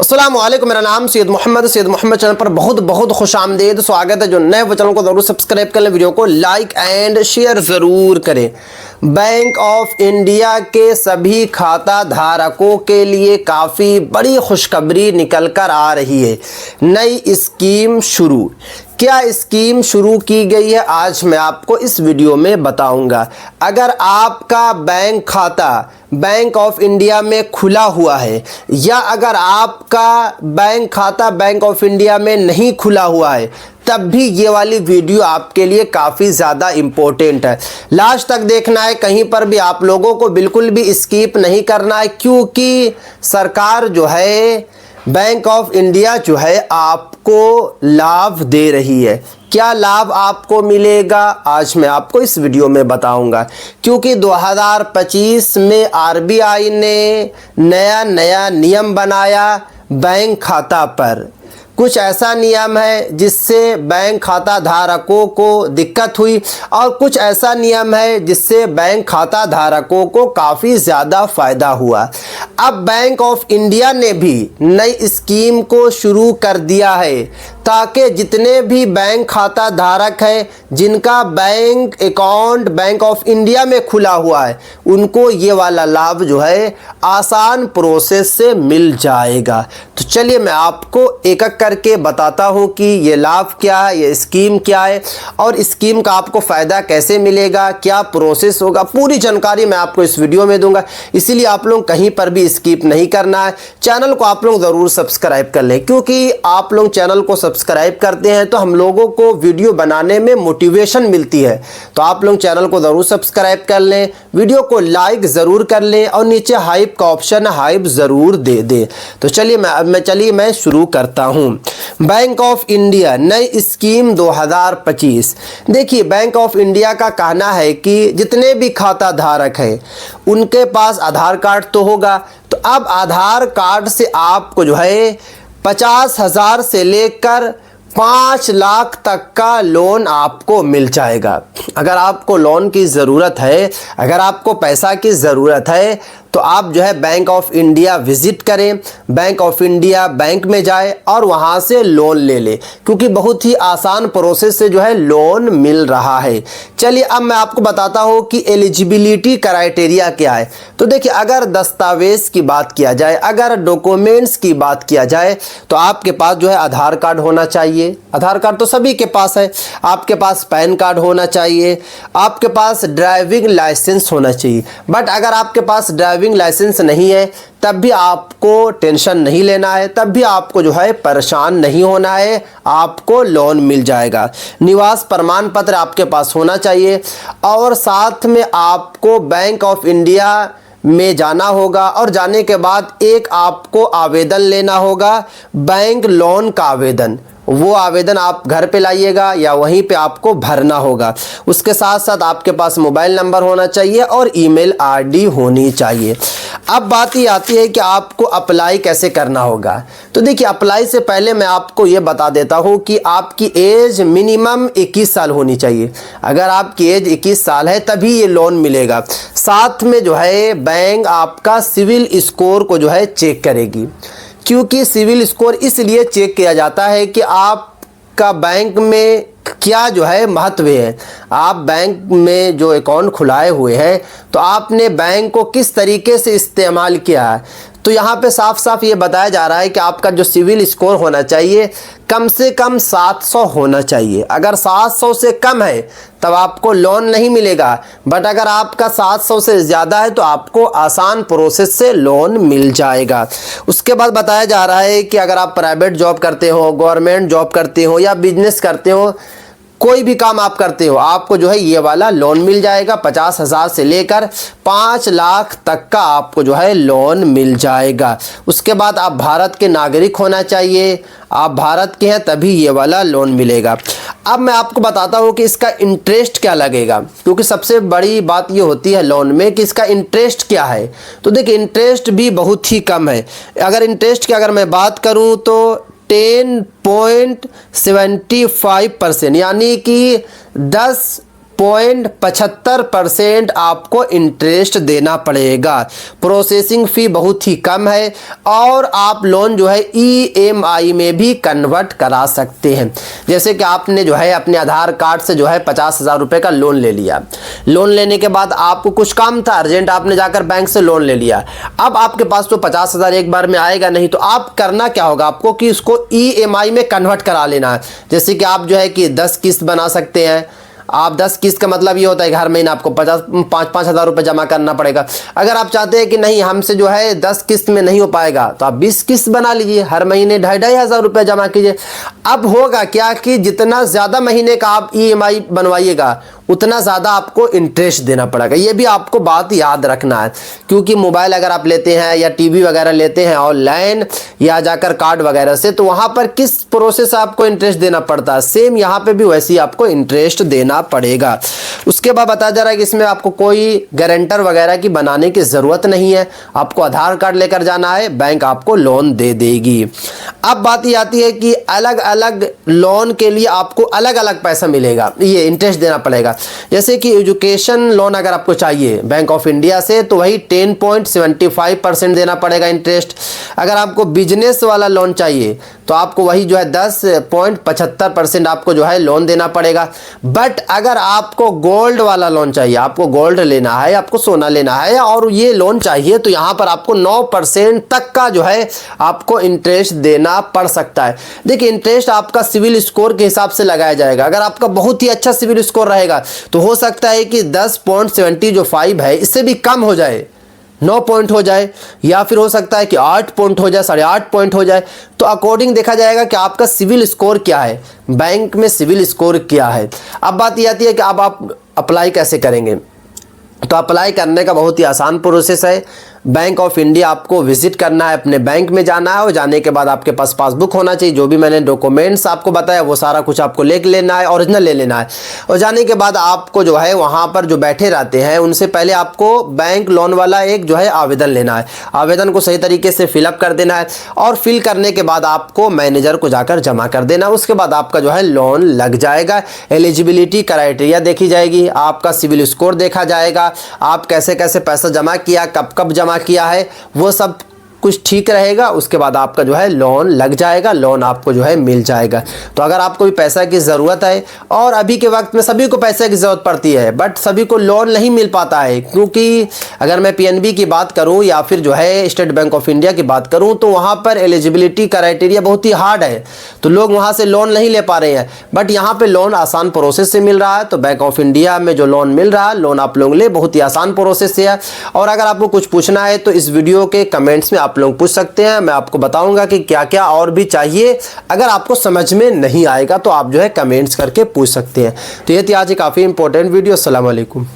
अस्सलाम वालेकुम, मेरा नाम सैयद मोहम्मद चैनल पर बहुत बहुत खुश आमदीद स्वागत है। जो नए वो चैनल को ज़रूर सब्सक्राइब कर लें, वीडियो को लाइक एंड शेयर ज़रूर करें। बैंक ऑफ इंडिया के सभी खाता धारकों के लिए काफ़ी बड़ी खुशखबरी निकल कर आ रही है। नई स्कीम शुरू। क्या स्कीम शुरू की गई है, आज मैं आपको इस वीडियो में बताऊंगा। अगर आपका बैंक खाता बैंक ऑफ इंडिया में खुला हुआ है या अगर आपका बैंक खाता बैंक ऑफ इंडिया में नहीं खुला हुआ है, तब भी ये वाली वीडियो आपके लिए काफ़ी ज़्यादा इम्पोर्टेंट है। लास्ट तक देखना है, कहीं पर भी आप लोगों को बिल्कुल भी स्किप नहीं करना है, क्योंकि सरकार जो है बैंक ऑफ इंडिया जो है आपको लाभ दे रही है। क्या लाभ आपको मिलेगा, आज मैं आपको इस वीडियो में बताऊंगा। क्योंकि 2025 में आरबीआई ने नया नियम बनाया बैंक खाता पर। कुछ ऐसा नियम है जिससे बैंक खाता धारकों को दिक्कत हुई और कुछ ऐसा नियम है जिससे बैंक खाता धारकों को काफ़ी ज़्यादा फ़ायदा हुआ। अब बैंक ऑफ इंडिया ने भी नई स्कीम को शुरू कर दिया है ताकि जितने भी बैंक खाता धारक हैं जिनका bank account bank of India में खुला हुआ है, उनको ये वाला लाभ जो है आसान प्रोसेस से मिल जाएगा। तो चलिए मैं आपको एक एक करके बताता हूँ कि ये लाभ क्या है, ये स्कीम क्या है और स्कीम का आपको फ़ायदा कैसे मिलेगा, क्या प्रोसेस होगा, पूरी जानकारी मैं आपको इस वीडियो में दूंगा। इसीलिए आप लोग कहीं पर भी स्किप नहीं करना है। चैनल को आप लोग ज़रूर सब्सक्राइब कर लें, क्योंकि आप लोग चैनल को सब्सक्राइब करते हैं तो हम लोगों को वीडियो बनाने में मोटिवेशन मिलती है। तो आप लोग चैनल को ज़रूर सब्सक्राइब कर लें, वीडियो को लाइक ज़रूर कर लें और नीचे हाइप का ऑप्शन है, हाइप ज़रूर दे दें। तो चलिए मैं शुरू करता हूँ। बैंक ऑफ इंडिया नई स्कीम 2025। देखिए, बैंक ऑफ इंडिया का कहना है कि जितने भी खाता धारक हैं उनके पास आधार कार्ड तो होगा। तो अब आधार कार्ड से आपको जो है 50,000 से लेकर 5 लाख तक का लोन आपको मिल जाएगा। अगर आपको लोन की ज़रूरत है, अगर आपको पैसा की ज़रूरत है, तो आप जो है बैंक ऑफ इंडिया विज़िट करें, बैंक ऑफ इंडिया बैंक में जाए और वहाँ से लोन ले ले, क्योंकि बहुत ही आसान प्रोसेस से जो है लोन मिल रहा है। चलिए अब मैं आपको बताता हूँ कि एलिजिबिलिटी क्राइटेरिया क्या है। तो देखिए, अगर दस्तावेज़ की बात किया जाए, अगर डॉक्यूमेंट्स की बात किया जाए, तो आपके पास जो है आधार कार्ड होना चाहिए। आधार कार्ड तो सभी के पास है। आपके पास पैन कार्ड होना चाहिए, आपके पास ड्राइविंग लाइसेंस होना चाहिए। बट अगर आपके पास ड्राइविंग लाइसेंस नहीं है, तब भी आपको टेंशन नहीं लेना है, तब भी आपको जो है परेशान नहीं होना है, आपको लोन मिल जाएगा। निवास प्रमाण पत्र आपके पास होना चाहिए और साथ में आपको बैंक ऑफ इंडिया में जाना होगा और जाने के बाद एक आपको आवेदन लेना होगा, बैंक लोन का आवेदन। वो आवेदन आप घर पे लाइएगा या वहीं पे आपको भरना होगा। उसके साथ साथ आपके पास मोबाइल नंबर होना चाहिए और ईमेल आईडी होनी चाहिए। अब बात ये आती है कि आपको अप्लाई कैसे करना होगा। तो देखिए, अप्लाई से पहले मैं आपको ये बता देता हूँ कि आपकी एज मिनिमम 21 साल होनी चाहिए। अगर आपकी एज 21 साल है तभी ये लोन मिलेगा। साथ में जो है बैंक आपका सिविल स्कोर को जो है चेक करेगी, क्योंकि सिविल स्कोर इसलिए चेक किया जाता है कि आपका बैंक में क्या जो है महत्व है। आप बैंक में जो अकाउंट खुलाए हुए हैं, तो आपने बैंक को किस तरीके से इस्तेमाल किया है। तो यहाँ पे साफ साफ ये बताया जा रहा है कि आपका जो सिविल स्कोर होना चाहिए कम से कम 700 होना चाहिए। अगर 700 से कम है तब आपको लोन नहीं मिलेगा, बट अगर आपका 700 से ज़्यादा है तो आपको आसान प्रोसेस से लोन मिल जाएगा। उसके बाद बताया जा रहा है कि अगर आप प्राइवेट जॉब करते हो, गवर्नमेंट जॉब करते हो या बिजनेस करते हो, कोई भी काम आप करते हो, आपको जो है ये वाला लोन मिल जाएगा। 50,000 से लेकर 5 लाख तक का आपको जो है लोन मिल जाएगा। उसके बाद आप भारत के नागरिक होना चाहिए, आप भारत के हैं तभी ये वाला लोन मिलेगा। अब मैं आपको बताता हूँ कि इसका इंटरेस्ट क्या लगेगा, क्योंकि सबसे बड़ी बात ये होती है लोन में कि इसका इंटरेस्ट क्या है। तो देखिए, इंटरेस्ट भी बहुत ही कम है। अगर इंटरेस्ट की अगर मैं बात करूँ तो 10.75%, यानी कि 10 0.75% आपको इंटरेस्ट देना पड़ेगा। प्रोसेसिंग फ़ी बहुत ही कम है और आप लोन जो है EMI में भी कन्वर्ट करा सकते हैं। जैसे कि आपने जो है अपने आधार कार्ड से जो है 50,000 रुपये का लोन ले लिया। लोन लेने के बाद आपको कुछ काम था अर्जेंट, आपने जाकर बैंक से लोन ले लिया। अब आपके पास तो 50,000 एक बार में आएगा नहीं, तो आप करना क्या होगा आपको कि उसको EMI में कन्वर्ट करा लेना है। जैसे कि आप जो है कि 10 किस्त बना सकते हैं। आप 10 किस्त का मतलब ये होता है कि हर महीने आपको 5-5 हज़ार रुपये जमा करना पड़ेगा। अगर आप चाहते हैं कि नहीं हमसे जो है 10 किस्त में नहीं हो पाएगा, तो आप 20 किस्त बना लीजिए, हर महीने 2,500 हज़ार रुपये जमा कीजिए। अब होगा क्या कि जितना ज़्यादा महीने का आप EMI बनवाइएगा उतना ज़्यादा आपको इंटरेस्ट देना पड़ेगा। ये भी आपको बात याद रखना है, क्योंकि मोबाइल अगर आप लेते हैं या टीवी वगैरह लेते हैं ऑनलाइन या जाकर कार्ड वगैरह से, तो वहाँ पर किस प्रोसेस आपको इंटरेस्ट देना पड़ता है, सेम यहाँ पे भी वैसे ही आपको इंटरेस्ट देना पड़ेगा। उसके बाद बताया जा रहा है कि इसमें आपको कोई गारंटर वगैरह की बनाने की ज़रूरत नहीं है। आपको आधार कार्ड लेकर जाना है, बैंक आपको लोन दे देगी। अब बात ये आती है कि अलग अलग लोन के लिए आपको अलग अलग पैसा मिलेगा, ये इंटरेस्ट देना पड़ेगा। जैसे कि एजुकेशन लोन अगर आपको चाहिए बैंक ऑफ इंडिया से, तो वही 10.75% देना पड़ेगा इंटरेस्ट। अगर आपको बिजनेस वाला लोन चाहिए तो आपको वही जो है 10.75% आपको जो है लोन देना पड़ेगा। बट अगर आपको गोल्ड वाला लोन चाहिए, आपको गोल्ड लेना है, आपको सोना लेना है और ये लोन चाहिए, तो यहाँ पर आपको 9% तक का जो है आपको इंटरेस्ट देना पड़ सकता है। देखिए इंटरेस्ट आपका सिविल स्कोर के हिसाब से लगाया जाएगा। अगर आपका बहुत ही अच्छा सिविल स्कोर रहेगा तो हो सकता है कि 10.75 है, इससे भी कम हो जाए, 9 पॉइंट हो जाए, या फिर हो सकता है कि 8 पॉइंट हो जाए, 8.5 पॉइंट हो जाए। तो अकॉर्डिंग देखा जाएगा कि आपका सिविल स्कोर क्या है, बैंक में सिविल स्कोर क्या है। अब बात ये आती है कि अब आप अप्लाई कैसे करेंगे। तो अप्लाई करने का बहुत ही आसान प्रोसेस है। बैंक ऑफ इंडिया आपको विजिट करना है, अपने बैंक में जाना है और जाने के बाद आपके पास पासबुक होना चाहिए। जो भी मैंने डॉक्यूमेंट्स आपको बताया वो सारा कुछ आपको लेके लेना है, ओरिजिनल ले लेना है। और जाने के बाद आपको जो है वहाँ पर जो बैठे रहते हैं उनसे पहले आपको बैंक लोन वाला एक जो है आवेदन लेना है। आवेदन को सही तरीके से फिलअप कर देना है और फिल करने के बाद आपको मैनेजर को जाकर जमा कर देना। उसके बाद आपका जो है लोन लग जाएगा। एलिजिबिलिटी क्राइटेरिया देखी जाएगी, आपका सिविल स्कोर देखा जाएगा, आप कैसे कैसे पैसा जमा किया, कब कब जमा किया है, वो सब कुछ ठीक रहेगा। उसके बाद आपका जो है लोन लग जाएगा, लोन आपको जो है मिल जाएगा। तो अगर आपको भी पैसा की ज़रूरत है, और अभी के वक्त में सभी को पैसे की ज़रूरत पड़ती है, बट सभी को लोन नहीं मिल पाता है, क्योंकि अगर मैं PNB की बात करूं या फिर जो है स्टेट बैंक ऑफ इंडिया की बात करूं, तो वहां पर एलिजिबिलिटी क्राइटेरिया बहुत ही हार्ड है, तो लोग वहां से लोन नहीं ले पा रहे हैं। बट यहाँ पर लोन आसान प्रोसेस से मिल रहा है। तो बैंक ऑफ इंडिया में जो लोन मिल रहा है, लोन आप लोग ले, बहुत ही आसान प्रोसेस से है। और अगर आपको कुछ पूछना है तो इस वीडियो के कमेंट्स में आप लोग पूछ सकते हैं, मैं आपको बताऊंगा कि क्या क्या और भी चाहिए। अगर आपको समझ में नहीं आएगा तो आप जो है कमेंट्स करके पूछ सकते हैं। तो ये थी आज काफ़ी इंपॉर्टेंट वीडियो। अस्सलाम वालेकुम।